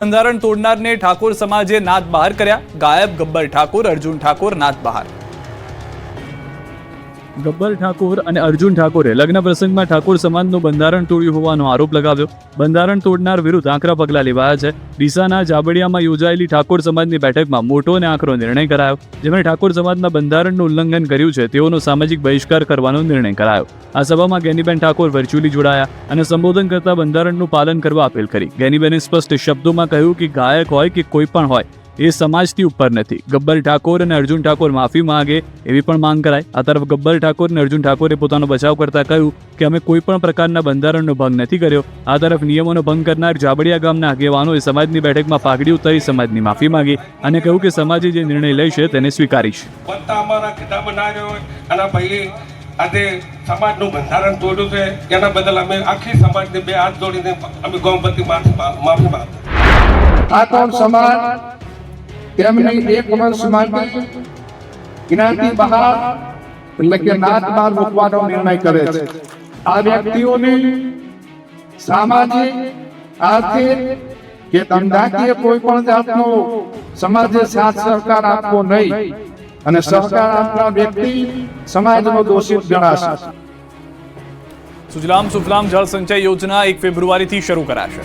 બંધારણ તોડનારને ઠાકોર સમાજે નાદ બહાર કર્યા. ગાયબ ગબ્બર ઠાકોર, અર્જુન ઠાકોર નાદ બહાર. ગબ્બર ઠાકોર અને અર્જુન ઠાકોરે લગ્ન પ્રસંગમાં ઠાકોર સમાજનું બંધારણ તોડ્યું હોવાનો આરોપ લગાવ્યો. બંધારણ તોડનાર વિરુદ્ધ આકરા પગલાં લેવાયા છે. ડીસાના જાબડિયામાં યોજાયેલી ઠાકોર સમાજની બેઠકમાં મોટો અને આકરો નિર્ણય કરાયો. જેમણે ઠાકોર સમાજના બંધારણનું ઉલ્લંઘન કર્યું છે તેઓનો સામાજિક બહિષ્કાર કરવાનો નિર્ણય કરાયો. આ સભામાં ગેનીબેન ઠાકોર વર્ચ્યુઅલી જોડાયા અને સંબોધન કરતા બંધારણનું પાલન કરવા અપીલ કરી. ગેનીબેને સ્પષ્ટ શબ્દોમાં કહ્યું કે ગાયક હોય કે કોઈ પણ હોય એ સમાજથી ઉપર નથી. ગબ્બર ઠાકોર અને અર્જુન ઠાકોર માફી માંગે એવી પણ માંગ કરાઈ. આ તરફ ગબ્બર ઠાકોર અને અર્જુન ઠાકોરે પોતાનો બચાવ કરતા કહ્યું કે અમે કોઈ પણ પ્રકારના બંધારણનો ભંગ નથી કર્યો. આ તરફ નિયમોનો ભંગ કરનાર જાબડિયા ગામના આગેવાનોએ સમાજની બેઠકમાં પાઘડી ઉતારી સમાજની માફી માંગી અને કહ્યું કે સમાજે જે નિર્ણય લેશે તેને સ્વીકારીશ. આજે સમાજનું બંધારણ તોડ્યું છે એના બદલ અમે આખી સમાજને બે હાથ જોડીને અમે ગૌમતી માફી માંગીએ. ઠાકોર સમાજ તેમની એક વંશમાંથી જ્ઞાતિ બહાર એટલે કે નાત બહાર મૂકવાનો નિર્ણય કરે છે. આ વ્યક્તિઓને સામાજિક, આર્થિક કે ધંધાકીય કોઈ પણ જાતનો સમાજે સાથ સહકાર આપવો નહીં અને સહકાર આપનાર વ્યક્તિ સમાજનો દોષિત ગણાશે. સુજલામ સુફલામ જળ સંચય યોજના 1 ફેબ્રુઆરીથી શરૂ કરાશે.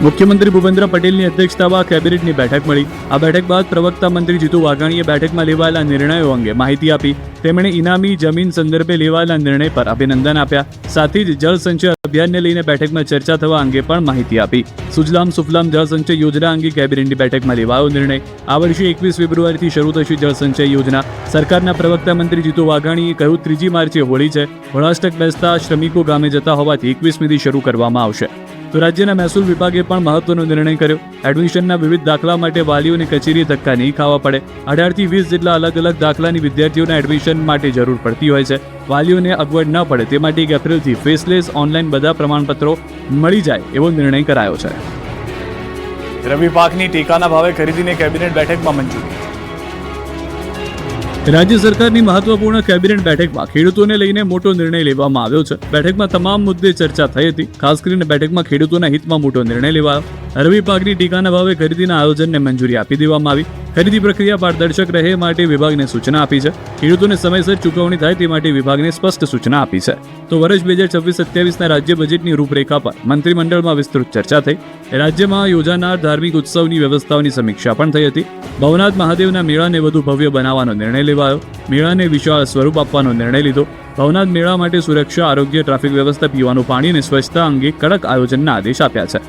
મુખ્યમંત્રી ભૂપેન્દ્ર પટેલની અધ્યક્ષતામાં કેબિનેટની બેઠક મળી. આ બેઠક બાદ પ્રવક્તા મંત્રી જીતુ વાઘાણીએ બેઠકમાં લેવાયેલા નિર્ણયો અંગે માહિતી આપી. તેમણે ઇનામી જમીન સંદર્ભે લેવાયેલા નિર્ણય પર અભિનંદન આપ્યા. સાથે જ જળ સંચય અભિયાનને લઈને બેઠકમાં ચર્ચા થવા અંગે પણ માહિતી આપી. સુજલામ સુફલામ જળ સંચય યોજના અંગે કેબિનેટની બેઠકમાં લેવાયો નિર્ણય. આ વર્ષે 21 ફેબ્રુઆરીથી શરૂ થશે જળ સંચય યોજના. સરકારના પ્રવક્તા મંત્રી જીતુ વાઘાણીએ કહ્યું 3જી માર્ચે હોળી છે. હોળાષ્ટક બેસતા શ્રમિકો ગામે જતા હોવાથી 21મીથી શરૂ કરવામાં આવશે. તો રાજ્યના મહેસૂલ વિભાગે પણ મહત્વનો નિર્ણય કર્યો. એડમિશનના વિવિધ દાખલા માટે વાલીઓને કચેરીએ ધક્કા નહીં ખાવા પડે. 18 થી 20 જેટલા અલગ અલગ દાખલાની વિદ્યાર્થીઓના એડમિશન માટે જરૂર પડતી હોય છે. વાલીઓને અગવડ ન પડે તે માટે 1 એપ્રિલથી ફેસલેસ ઓનલાઈન બધા પ્રમાણપત્રો મળી જાય એવો નિર્ણય કરાયો છે. રવિ પાકની ટેકાના ભાવે ખરીદીને કેબિનેટ બેઠકમાં મંજૂરી. રાજ્ય સરકારની મહત્વપૂર્ણ કેબિનેટ બેઠકમાં ખેડૂતોને લઈને મોટો નિર્ણય લેવામાં આવ્યો છે. બેઠકમાં તમામ મુદ્દે ચર્ચા થઈ હતી. ખાસ કરીને બેઠકમાં ખેડૂતોના હિતમાં મોટો નિર્ણય લેવાયો. રવિ પાકની ટેકાના ભાવે ખરીદીના આયોજનને મંજૂરી આપી દેવામાં આવી. ખરીદી પ્રક્રિયા પારદર્શક રહે માટે વિભાગને સૂચના આપી છે. ખેડૂતોને સમયસર ચૂકવણી થાય તે માટે વિભાગને સ્પષ્ટ સૂચના આપી છે. તો વર્ષ 2026-27ના રાજ્ય બજેટની રૂપરેખા પર મંત્રીમંડળમાં વિસ્તૃત ચર્ચા થઈ. રાજ્યમાં યોજાનાર ધાર્મિક ઉત્સવની વ્યવસ્થાઓની સમીક્ષા પણ થઈ હતી. ભવનાથ મહાદેવના મેળાને વધુ ભવ્ય બનાવવાનો નિર્ણય લેવાયો. મેળાને વિશાળ સ્વરૂપ આપવાનો નિર્ણય લીધો. ભવનાથ મેળા માટે સુરક્ષા, આરોગ્ય, ટ્રાફિક વ્યવસ્થા, પીવાનું પાણી અને સ્વચ્છતા અંગે કડક આયોજનના આદેશ આપ્યા છે.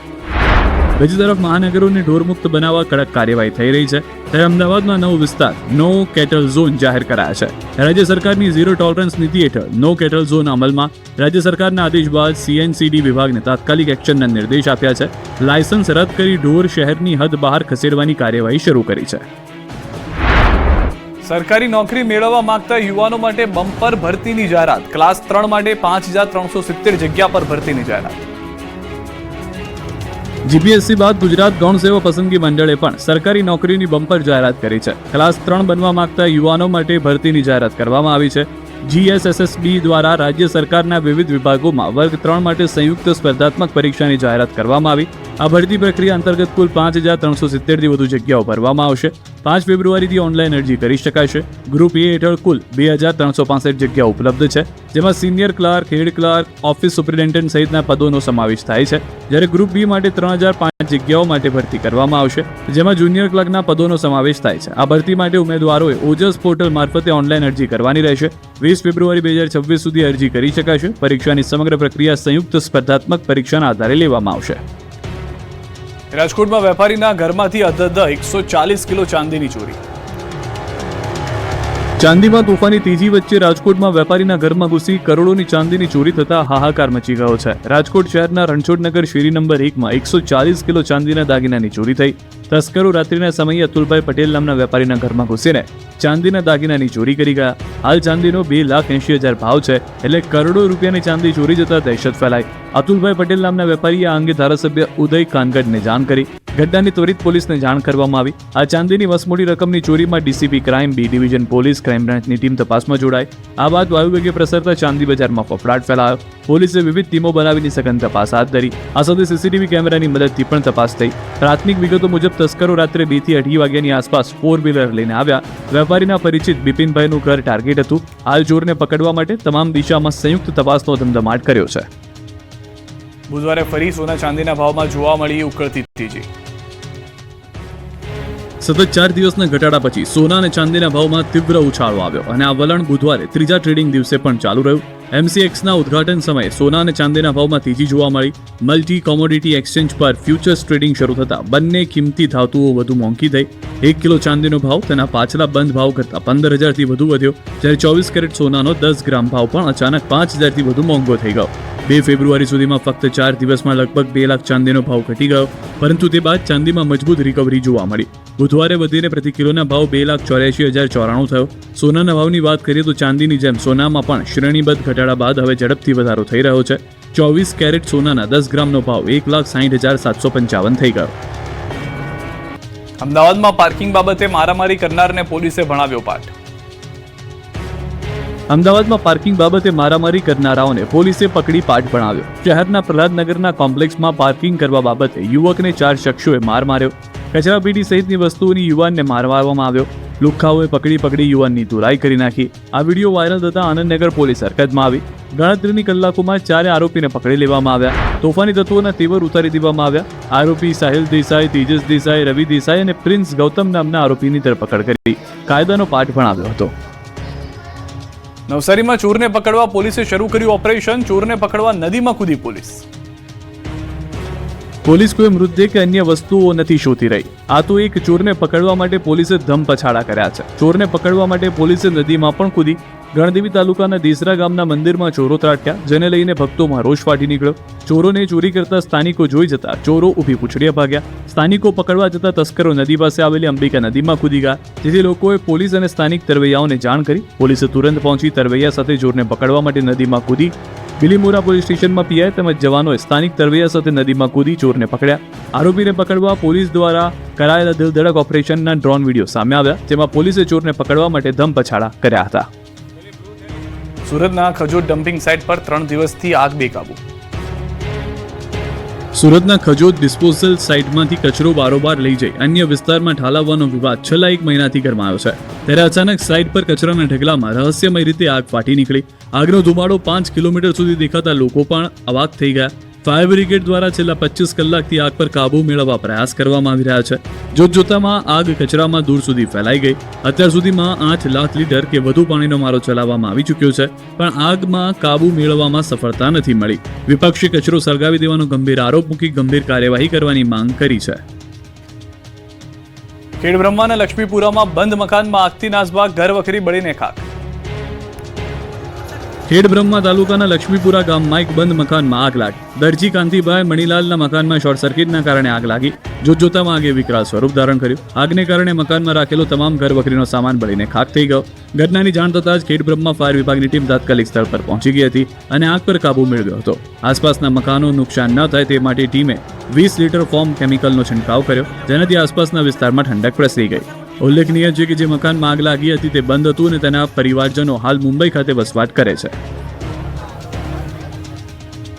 બીજી તરફ મહાનગરોને ઢોરમુક્ત બનાવવા કડક કાર્યવાહી થઈ રહી છે. ત્યારે અમદાવાદમાં નવો વિસ્તાર નો કેટલ ઝોન જાહેર કરાયા છે. રાજ્ય સરકારની ઝીરો ટોલરન્સ નીતિ હેઠળ નો કેટલ ઝોન અમલમાં. રાજ્ય સરકારના આદેશ બાદ CNCD વિભાગને તાત્કાલિક એક્શનના નિર્દેશ આપ્યા છે. લાયસન્સ રદ કરી ઢોર શહેરની હદ બહાર ખસેડવાની કાર્યવાહી શરૂ કરી છે. સરકારી નોકરી મેળવવા માંગતા યુવાનો માટે બમ્પર ભરતીની જાહેરાત. ક્લાસ 3 માટે 5370 જગ્યા પર ભરતીની જાહેરાત. GPSC બાદ ગુજરાત ગૌણ સેવા પસંદગી મંડળે પણ સરકારી નોકરીની બમ્પર જાહેરાત કરી છે. ક્લાસ 3 બનવા માંગતા યુવાનો માટે ભરતીની જાહેરાત કરવામાં આવી છે. GSSSB દ્વારા રાજ્ય સરકારના વિવિધ વિભાગોમાં વર્ગ 3 માટે સંયુક્ત સ્પર્ધાત્મક પરીક્ષાની જાહેરાત કરવામાં આવી. આ ભરતી પ્રક્રિયા અંતર્ગત કુલ 5370થી વધુ જગ્યાઓ ભરવામાં આવશે. 5 ફેબ્રુઆરીથી ઓનલાઈન અરજી કરી શકાશે. ગ્રુપ A હેઠળ કુલ 2365 જગ્યાઓ ઉપલબ્ધ છે. જેમાં senior clerk, head clerk, office superintendent સહિતના પદોનો સમાવેશ થાય છે. જ્યારે ગ્રુપ B માટે 3005 જગ્યાઓ માટે ભરતી કરવામાં આવશે. જેમાં જુનિયર ક્લાર્કના પદોનો સમાવેશ થાય છે. આ ભરતી માટે ઉમેદવારોએ ઓજસ પોર્ટલ મારફતે ઓનલાઈન અરજી કરવાની રહેશે. 20 ફેબ્રુઆરી 2026 સુધી અરજી કરી શકાશે. પરીક્ષાની સમગ્ર પ્રક્રિયા સંયુક્ત સ્પર્ધાત્મક પરીક્ષાના આધારે લેવામાં આવશે. રાજકોટમાં વેપારીના ઘરમાંથી અધધ 140 કિલો ચાંદીની ચોરી. ચાંદીમાં તોફાની તેજી વચ્ચે રાજકોટમાં વેપારીના ઘરમાં ઘૂસી કરોડોની ચાંદીની ચોરી થતા હાહાકાર મચી ગયો છે. રાજકોટ શહેરના રણછોડનગર શેરી નંબર 1માં 140 કિલો ચાંદીના દાગીનાની ચોરી થઈ. તસ્કરો રાત્રિના સમયે અતુલભાઈ પટેલ નામના વેપારીના ઘરમાં ઘૂસીને ચાંદીના દાગીનાની ચોરી કરી ગયા. હાલ ચાંદીનો 2,80,000 ભાવ છે. એટલે કરોડો રૂપિયાની ચાંદી ચોરી જતા દહેશત ફેલાઈ. અતુલભાઈ પટેલ નામના વેપારીએ આ અંગે ધારાસભ્ય ઉદય કાનગડને જાણ કરી. ઘટનાની ત્વરિત પોલીસને જાણ કરવામાં આવી. આ ચાંદીની વસમોટી રકમની ચોરીમાં DCP crime, B division police, crime બ્રાન્ચની ટીમ તપાસમાં જોડાઈ. આ બાદ વાયુવેગે પ્રસરતા ચાંદી બજારમાં ફફડાટ ફેલાયો. પોલીસે વિવિધ ટીમો બનાવીને સઘન તપાસ હાથ ધરી. આ સાથે સીસીટીવી કેમેરાની મદદથી પણ તપાસ થઈ. પ્રાથમિક વિગતો મુજબ તસ્કરો રાત્રે 2 થી 2:30 વાગ્યાની આસપાસ 4-વ્હીલર લઈને આવ્યા. વેપારીના પરિચિત બિપિનભાઈનું ઘર ટાર્ગેટ હતું. હાલ ચોરને પકડવા માટે તમામ દિશામાં સંયુક્ત તપાસનો ધમધમાટ કર્યો છે. બુધવારે ફરી સોના ચાંદીના ભાવમાં જોવા મળી ઉકળતી તેજી. સતત 4 દિવસના ઘટાડા પછી સોના અને ચાંદીના ભાવમાં તીવ્ર ઉછાળો આવ્યો અને આ વલણ બુધવારે ત્રીજા ટ્રેડિંગ દિવસે પણ ચાલુ રહ્યું. MCXના ઉદ્ઘાટન સમયે સોના અને ચાંદીના ભાવમાં તેજી જોવા મળી. મલ્ટી કોમોડિટી એક્સચેન્જ પર ફ્યુચર્સ ટ્રેડિંગ શરૂ થતાં બંને કિંમતી ધાતુઓ વધુ મોંઘી થઈ. 1 કિલો ચાંદીનો ભાવ તેના પાછલા બંધ ભાવ કરતાં 15,000થી વધુ વધ્યો, જ્યારે 24 કેરેટ સોનાનો 10 ગ્રામ ભાવ પણ અચાનક 5,000થી વધુ મોંઘો થઈ ગયો. 2 ફેબ્રુઆરી સુધીમાં ફક્ત 4 દિવસમાં લગભગ 2 લાખ ચાંદીનો ભાવ ઘટી ગયો, પરંતુ તે બાદ ચાંદીમાં મજબૂત રિકવરી જોવા મળી. બુધવારે વધીને પ્રતિ કિલોના ભાવ 2,84,094 થયો. સોનાના ભાવની વાત કરીએ તો ચાંદીની જેમ સોનામાં પણ શ્રેણીબદ્ધ ઘટાડા બાદ હવે ઝડપથી વધારો થઈ રહ્યો છે. 24 કેરેટ સોનાના 10 ગ્રામનો ભાવ 1,60,755 થઈ ગયો. અમદાવાદમાં પાર્કિંગ બાબતે મારામારી કરનારને પોલીસે ભણાવ્યો પાઠ. અમદાવાદમાં પાર્કિંગ બાબતે મારામારી કરનારાઓને પોલીસે પકડી પાઠ ભણાવ્યો. શહેરના પ્રહલાદનગરના કોમ્પ્લેક્સમાં પાર્કિંગ કરવા બાબતે યુવકને 4 શખ્સોએ માર માર્યો. કચરાપેટી સહિતની વસ્તુઓની યુવાનને મારવામાં આવ્યો. લુખ્ખાઓએ પકડી યુવાનની ધોલાઈ કરી નાખી. આ વિડીયો વાયરલ થતા આનંદનગર પોલીસ હરકતમાં આવી. ગણતરીની કલાકોમાં 4 આરોપીને પકડી લેવામાં આવ્યા. તોફાની તત્વોના તેવર ઉતારી દેવામાં આવ્યા. આરોપી સાહિલ દેસાઈ, તેજસ દેસાઈ, રવિ દેસાઈ અને પ્રિન્સ ગૌતમ નામના આરોપીની ધરપકડ કરી કાયદાનો પાઠ ભણાવ્યો હતો. નવસારીમાં ચોરને પકડવા પોલીસે શરૂ કર્યું ઓપરેશન. ચોરને પકડવા નદીમાં કૂદી પોલીસ. પોલીસ કોઈ મૃતદેહ કે અન્ય વસ્તુઓ નથી શોધી રહી. આ તો એક ચોરને પકડવા માટે પોલીસે ધમપછાડા કર્યા છે. ચોરને પકડવા માટે પોલીસે નદીમાં પણ કૂદી. ગણદેવી તાલુકાના દેસરા ગામના મંદિરમાં ચોરો ત્રાટક્યા, જેને લઈને ભક્તોમાં રોષ ફાટી નીકળ્યો. ચોરોને ચોરી કરતા સ્થાનિકો જોઈ જતા ચોરો ઊભી પૂંછડીયા ભાગ્યા. સ્થાનિકો પકડવા જતા તસ્કરો નદી પાસે આવેલી અંબિકા નદીમાં કૂદી ગયા, જેથી લોકોએ પોલીસ અને સ્થાનિક તરવૈયાઓને જાણ કરી. પોલીસે તુરંત પહોંચી તરવૈયા સાથે ચોરને પકડવા માટે નદીમાં કૂદી. બિલીમોરા પોલીસ સ્ટેશનમાં પીઆઈ તેમજ જવાનોએ સ્થાનિક તરવૈયા સાથે નદીમાં કૂદી ચોરને પકડ્યા. આરોપીને પકડવા પોલીસ દ્વારા કરાયેલા દિલધડક ઓપરેશનના ડ્રોન વિડીયો સામે આવ્યા, જેમાં પોલીસે ચોરને પકડવા માટે ધમપછાડા કર્યા હતા. સુરતના ખજોદ ડમ્પિંગ સાઇટ પર 3 દિવસથી આગ બેકાબુ. સુરતના ખજોદ ડિસ્પોઝલ સાઇટમાંથી કચરો બારોબાર લઈ જઈ અન્ય વિસ્તારમાં ઠાલવવાનો વિવાદ છેલ્લા 1 મહિનાથી ગરમાયો છે. ત્યારે અચાનક સાઇટ પર કચરાના ઢગલામાં રહસ્યમય રીતે આગ ફાટી નીકળી. આગનો ધુમાડો 5 કિલોમીટર સુધી દેખાતા લોકો પણ અવાક થઈ ગયા. ફાયર બ્રિગેડ દ્વારા છેલ્લા 25 કલાકથી આગ પર કાબુ મેળવવા પ્રયાસ કરવામાં આવી રહ્યા છે. જોતજોતામાં આગ કચરામાં દૂર સુધી ફેલાઈ ગઈ. અત્યાર સુધીમાં 8 લાખ લીટર કે વધુ પાણીનો મારો ચલાવવામાં આવી ચૂક્યો છે, પણ આગમાં કાબુ મેળવવામાં સફળતા નથી મળી. વિપક્ષે કચરો સળગાવી દેવાનો ગંભીર આરોપ મૂકી ગંભીર કાર્યવાહી કરવાની માંગ કરી છે. ખેડબ્રહ્માના લક્ષ્મીપુરામાં બંધ મકાનમાં આગથી નાસભાગ, ઘર વખરી બળીને ખાખ. ખેડબ્રહ્મા તાલુકાના લક્ષ્મીપુરા ગામમાં એક બંધ મકાનમાં આગ લાગી. દરજી કાંતિભાઈ મણીલાલના મકાનમાં શોર્ટ સર્કિટના કારણે આગ લાગી. જોતજોતામાં આગે વિકરાળ સ્વરૂપ ધારણ કર્યું. આગને કારણે મકાનમાં રાખેલો તમામ ઘર વખરીનો સામાન બળીને ખાખ થઈ ગયો. ઘટનાની જાણ થતાં જ ખેડબ્રહ્મા ફાયર વિભાગની ટીમ તાત્કાલિક સ્થળ પર પહોંચી ગઈ હતી અને આગ પર કાબુ મેળવ્યો હતો. આસપાસના મકાનો નુકસાન ન થાય તે માટે ટીમે 20 લીટર ફોર્મ કેમિકલનો છંટકાવ કર્યો, જેનાથી આસપાસના વિસ્તારમાં ઠંડક પ્રસરી ગઈ. ઉલ્લેખનીય છે કે જે મકાનમાં આગ લાગી હતી તે બંધ હતું અને તેના પરિવારજનો હાલ મુંબઈ ખાતે વસવાટ કરે છે.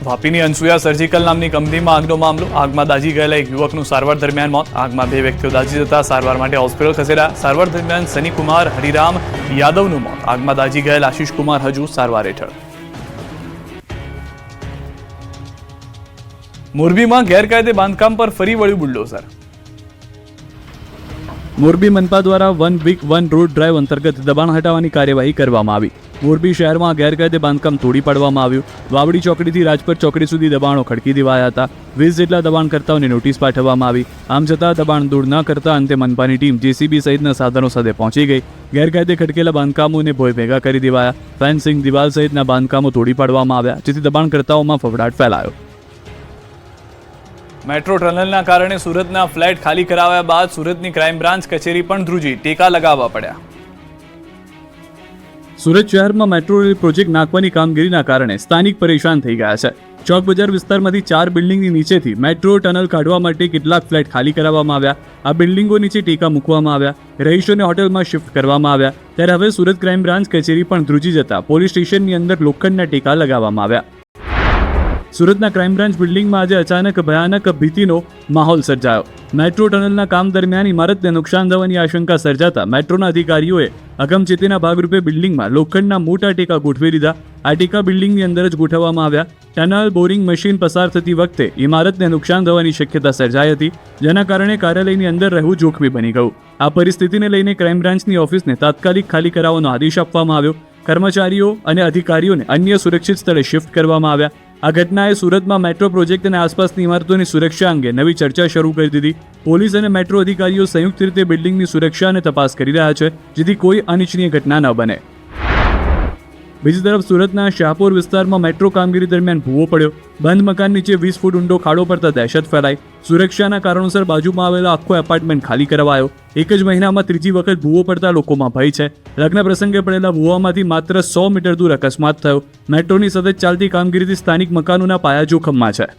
વાપીની અનસુયા સર્જિકલ નામની કંપનીમાં આગનો મામલો. આગમાં દાઝી ગયેલા એક યુવકનું સારવાર દરમિયાન મોત. આગમાં 2 વ્યક્તિઓ દાઝી જતા સારવાર માટે હોસ્પિટલ ખસેડાયા. સારવાર દરમિયાન સનીકુમાર હરિરામ યાદવનું મોત. આગમાં દાઝી ગયેલા આશિષ કુમાર હજુ સારવાર હેઠળ. મોરબીમાં ગેરકાયદે બાંધકામ પર ફરી વળ્યું બુલડોઝર. મોરબી મનપા દ્વારા 1 વીક 1 રોડ ડ્રાઈવ અંતર્ગત દબાણ હટાવવાની કાર્યવાહી કરવામાં આવી. મોરબી શહેરમાં ગેરકાયદે બાંધકામ તોડી પાડવામાં આવ્યું. વાવડી ચોકડીથી રાજપથ ચોકડી સુધી દબાણો ખડકી દેવાયા હતા. 20 જેટલા દબાણકર્તાઓને નોટિસ પાઠવવામાં આવી. આમ છતાં દબાણ દૂર ન કરતા અંતે મનપાની ટીમ જેસીબી સહિતના સાધનો સાથે પહોંચી ગઈ. ગેરકાયદે ખડકેલા બાંધકામોને ભોય ભેગા કરી દેવાયા. ફેન્સિંગ, દિવાલ સહિતના બાંધકામો તોડી પાડવામાં આવ્યા, જેથી દબાણકર્તાઓમાં ફફડાટ ફેલાયો. મેટ્રો ટનલના કારણે સુરતના ફ્લેટ ખાલી કરાવ્યા બાદ સુરતની ક્રાઇમ બ્રાન્ચ કચેરી પણ ધ્રુજી. ટેકા લગાવવા પડ્યા. સુરત શહેરમાં મેટ્રો રેલ પ્રોજેક્ટ નાખવાની કામગીરીના કારણે સ્થાનિક પરેશાન થઈ ગયા છે. ચોક બજાર વિસ્તારમાંથી 4 બિલ્ડિંગની નીચેથી મેટ્રો ટનલ કાઢવા માટે કેટલાક ફ્લેટ ખાલી કરાવવામાં આવ્યા. આ બિલ્ડિંગો નીચે ટેકા મૂકવામાં આવ્યા. રહીશોને હોટલમાં શિફ્ટ કરવામાં આવ્યા. ત્યારે હવે સુરત ક્રાઇમ બ્રાન્ચ કચેરી પણ ધ્રુજી જતા પોલીસ સ્ટેશનની અંદર લોખંડના ટેકા લગાવવામાં આવ્યા. સુરતના ક્રાઇમ બ્રાન્ચ બિલ્ડિંગમાં આજે અચાનક ભયાનક ભીતિનો માહોલ સર્જાયો. મેટ્રો ટનલના કામ દરમિયાન ઇમારતને નુકસાન થવાની આશંકા સર્જાતા મેટ્રોના અધિકારીઓએ અગમચેતીના ભાગરૂપે બિલ્ડિંગમાં લોખંડના મોટા ટેકા ગોઠવી દીધા. આ ટેકા બિલ્ડિંગની અંદર જ ગોઠવવામાં આવ્યા. ટનલ બોરિંગ મશીન પસાર થતી વખતે ઇમારતને નુકસાન થવાની શક્યતા સર્જાઈ હતી, જેના કારણે કાર્યાલયની અંદર રહેવું જોખમી બની ગયું. આ પરિસ્થિતિને લઈને ક્રાઇમ બ્રાન્ચની ઓફિસને તાત્કાલિક ખાલી કરાવવાનો આદેશ આપવામાં આવ્યો. કર્મચારીઓ અને અધિકારીઓને અન્ય સુરક્ષિત સ્થળે શિફ્ટ કરવામાં આવ્યા. આ ઘટનાએ સુરતમાં મેટ્રો પ્રોજેક્ટ અને આસપાસની ઇમારતોની સુરક્ષા અંગે નવી ચર્ચા શરૂ કરી દીધી. પોલીસ અને મેટ્રો અધિકારીઓ સંયુક્ત રીતે બિલ્ડિંગની સુરક્ષા અને તપાસ કરી રહ્યા છે, જેથી કોઈ અનિચ્છનીય ઘટના ન બને. બીજી તરફ સુરતના શાહપુર વિસ્તારમાં મેટ્રો કામગીરી દરમિયાન ભૂવો પડ્યો. બંધ મકાન નીચે 20 ફૂટ ઊંડો ખાડો પડતા દહેશત ફેલાઈ. સુરક્ષાના કારણોસર બાજુમાં આવેલો આખો એપાર્ટમેન્ટ ખાલી કરાવાયો. એક જ મહિનામાં ત્રીજી વખત ભૂવો પડતા લોકોમાં ભય છે. લગ્ન પ્રસંગે પડેલા ભૂવામાંથી માત્ર 100 મીટર દૂર અકસ્માત થયો. મેટ્રોની સતત ચાલતી કામગીરીથી સ્થાનિક મકાનોના પાયા જોખમમાં છે.